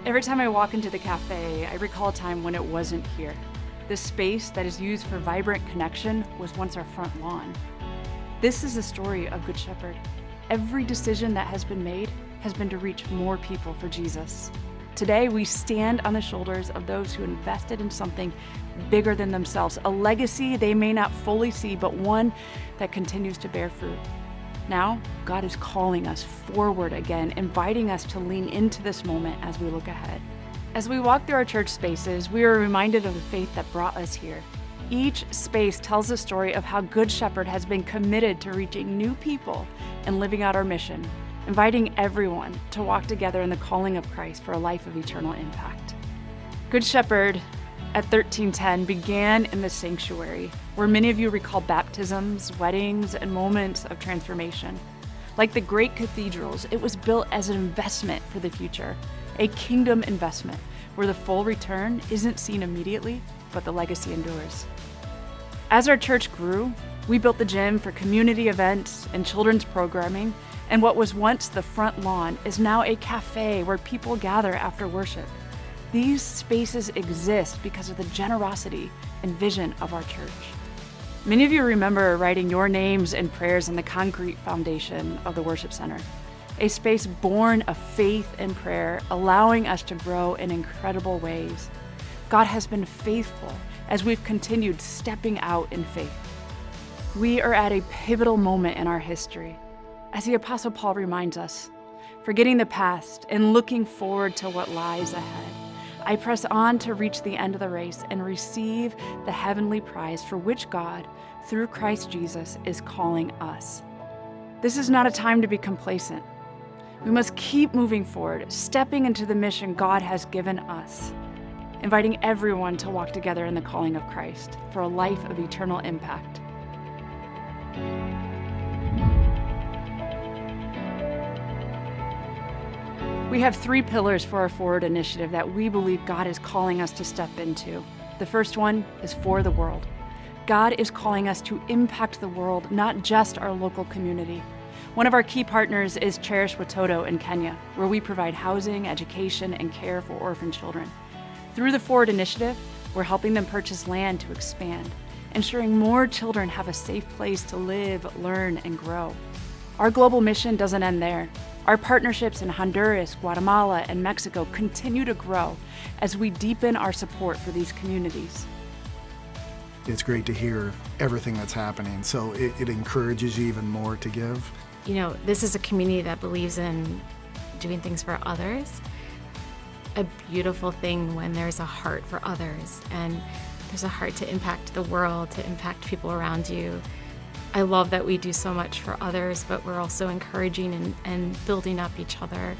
Every time I walk into the cafe, I recall a time when it wasn't here. This space that is used for vibrant connection was once our front lawn. This is the story of Good Shepherd. Every decision that has been made has been to reach more people for Jesus. Today, we stand on the shoulders of those who invested in something bigger than themselves, a legacy they may not fully see, but one that continues to bear fruit. Now, God is calling us forward again, inviting us to lean into this moment as we look ahead. As we walk through our church spaces, we are reminded of the faith that brought us here. Each space tells a story of how Good Shepherd has been committed to reaching new people and living out our mission, inviting everyone to walk together in the calling of Christ for a life of eternal impact. Good Shepherd at 1310 began in the sanctuary, where many of you recall baptisms, weddings, and moments of transformation. Like the great cathedrals, it was built as an investment for the future, a kingdom investment, where the full return isn't seen immediately, but the legacy endures. As our church grew, we built the gym for community events and children's programming, and what was once the front lawn is now a cafe where people gather after worship. These spaces exist because of the generosity and vision of our church. Many of you remember writing your names and prayers on the concrete foundation of the worship center, a space born of faith and prayer, allowing us to grow in incredible ways. God has been faithful as we've continued stepping out in faith. We are at a pivotal moment in our history. As the Apostle Paul reminds us, forgetting the past and looking forward to what lies ahead, I press on to reach the end of the race and receive the heavenly prize for which God, through Christ Jesus, is calling us. This is not a time to be complacent. We must keep moving forward, stepping into the mission God has given us, inviting everyone to walk together in the calling of Christ for a life of eternal impact. We have 3 pillars for our Forward initiative that we believe God is calling us to step into. The first one is for the world. God is calling us to impact the world, not just our local community. One of our key partners is Cherish Watoto in Kenya, where we provide housing, education, and care for orphan children. Through the Forward initiative, we're helping them purchase land to expand, ensuring more children have a safe place to live, learn, and grow. Our global mission doesn't end there. Our partnerships in Honduras, Guatemala, and Mexico continue to grow as we deepen our support for these communities. It's great to hear everything that's happening, so it encourages you even more to give. You know, this is a community that believes in doing things for others. A beautiful thing when there's a heart for others and there's a heart to impact the world, to impact people around you. I love that we do so much for others, but we're also encouraging and building up each other.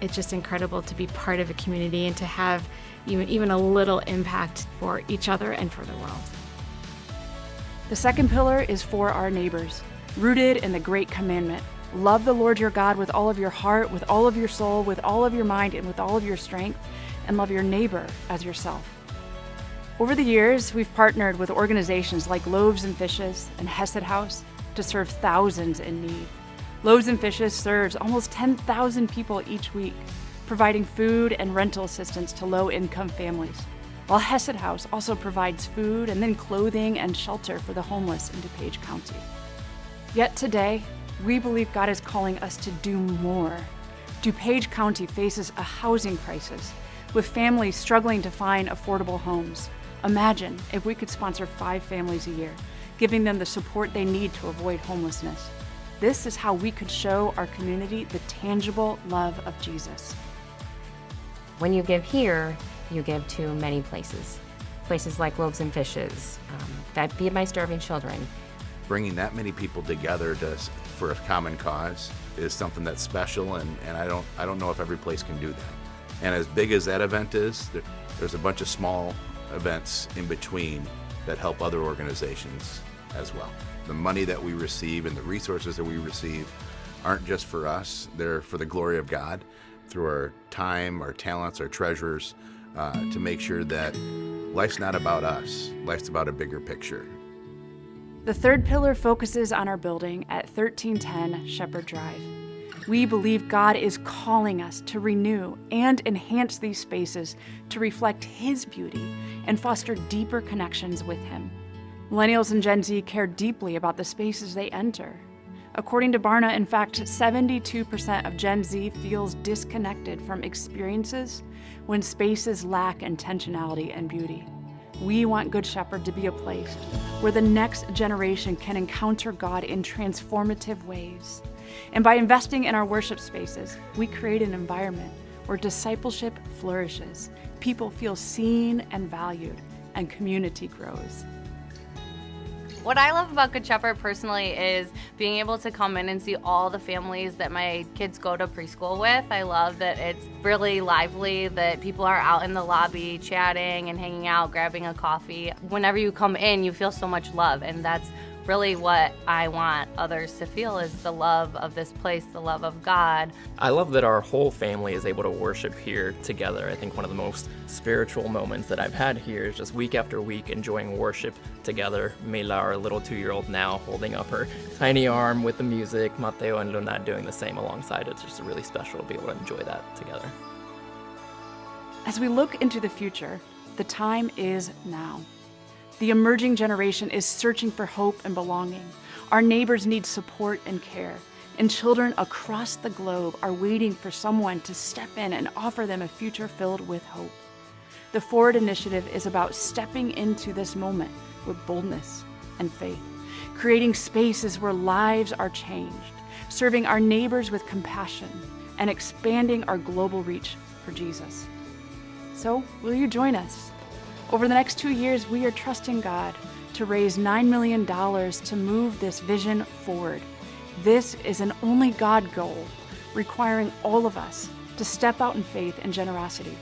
It's just incredible to be part of a community and to have even a little impact for each other and for the world. The second pillar is for our neighbors, rooted in the great commandment. Love the Lord your God with all of your heart, with all of your soul, with all of your mind, and with all of your strength, and love your neighbor as yourself. Over the years, we've partnered with organizations like Loaves and Fishes and Hesed House to serve thousands in need. Loaves and Fishes serves almost 10,000 people each week, providing food and rental assistance to low-income families, while Hesed House also provides food and then clothing and shelter for the homeless in DuPage County. Yet today, we believe God is calling us to do more. DuPage County faces a housing crisis, with families struggling to find affordable homes. Imagine if we could sponsor 5 families a year, giving them the support they need to avoid homelessness. This is how we could show our community the tangible love of Jesus. When you give here, you give to many places. Places like Loaves and Fishes, that feed my starving children. Bringing that many people together for a common cause is something that's special, and I don't know if every place can do that. And as big as that event is, there's a bunch of small events in between that help other organizations as well. The money that we receive and the resources that we receive aren't just for us, they're for the glory of God through our time, our talents, our treasures, to make sure that life's not about us, life's about a bigger picture. The third pillar focuses on our building at 1310 Shepherd Drive. We believe God is calling us to renew and enhance these spaces to reflect His beauty and foster deeper connections with Him. Millennials and Gen Z care deeply about the spaces they enter. According to Barna, in fact, 72% of Gen Z feels disconnected from experiences when spaces lack intentionality and beauty. We want Good Shepherd to be a place where the next generation can encounter God in transformative ways. And by investing in our worship spaces, we create an environment where discipleship flourishes, people feel seen and valued, and community grows. What I love about Good Shepherd personally is being able to come in and see all the families that my kids go to preschool with. I love that it's really lively, that people are out in the lobby chatting and hanging out, grabbing a coffee. Whenever you come in, you feel so much love, and that's really what I want others to feel, is the love of this place, the love of God. I love that our whole family is able to worship here together. I think one of the most spiritual moments that I've had here is just week after week enjoying worship together. Mila, our little 2-year-old now, holding up her tiny arm with the music, Mateo and Luna doing the same alongside. It's just really special to be able to enjoy that together. As we look into the future, the time is now. The emerging generation is searching for hope and belonging. Our neighbors need support and care, and children across the globe are waiting for someone to step in and offer them a future filled with hope. The Forward Initiative is about stepping into this moment with boldness and faith, creating spaces where lives are changed, serving our neighbors with compassion, and expanding our global reach for Jesus. So, will you join us? Over the next 2 years, we are trusting God to raise $9 million to move this vision forward. This is an only God goal, requiring all of us to step out in faith and generosity.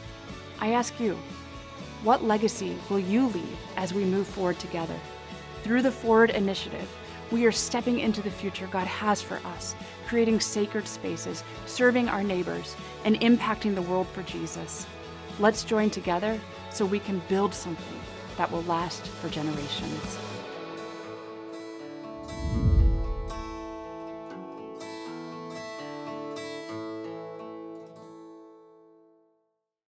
I ask you, what legacy will you leave as we move forward together? Through the Forward Initiative, we are stepping into the future God has for us, creating sacred spaces, serving our neighbors, and impacting the world for Jesus. Let's join together so we can build something that will last for generations.